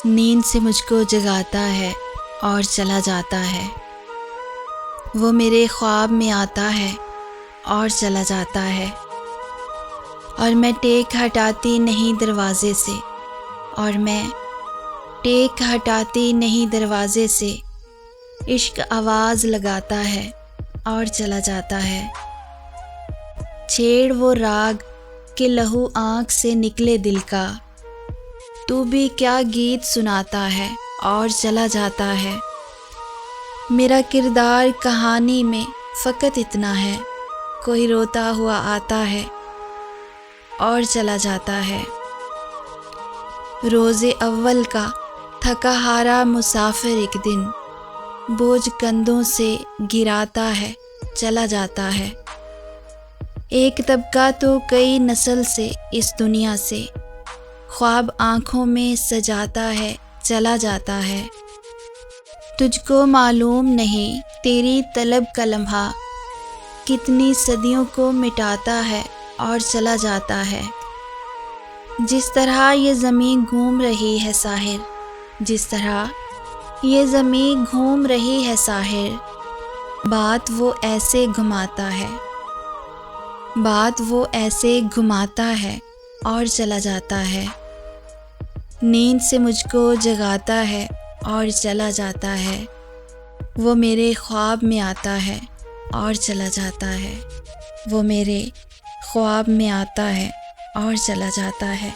نیند سے مجھ کو جگاتا ہے اور چلا جاتا ہے، وہ میرے خواب میں آتا ہے اور چلا جاتا ہے، اور میں ٹیک ہٹاتی نہیں دروازے سے، اور میں ٹیک ہٹاتی نہیں دروازے سے، عشق آواز لگاتا ہے اور چلا جاتا ہے۔ چھیڑ وہ راگ کہ لہو آنکھ سے نکلے دل کا، تو بھی کیا گیت سناتا ہے اور چلا جاتا ہے۔ میرا کردار کہانی میں فقط اتنا ہے، کوئی روتا ہوا آتا ہے اور چلا جاتا ہے۔ روز اول کا تھکا ہارا مسافر ایک دن بوجھ کندھوں سے گراتا ہے، چلا جاتا ہے۔ ایک طبقہ تو کئی نسل سے اس دنیا سے خواب آنکھوں میں سجاتا ہے، چلا جاتا ہے۔ تجھ کو معلوم نہیں تیری طلب کا لمحہ کتنی صدیوں کو مٹاتا ہے اور چلا جاتا ہے۔ جس طرح یہ زمین گھوم رہی ہے ساحر، جس طرح یہ زمین گھوم رہی ہے ساحر، بات وہ ایسے گھماتا ہے، بات وہ ایسے گھماتا ہے اور چلا جاتا ہے۔ نیند سے مجھ کو جگاتا ہے اور چلا جاتا ہے، وہ میرے خواب میں آتا ہے اور چلا جاتا ہے، وہ میرے خواب میں آتا ہے اور چلا جاتا ہے۔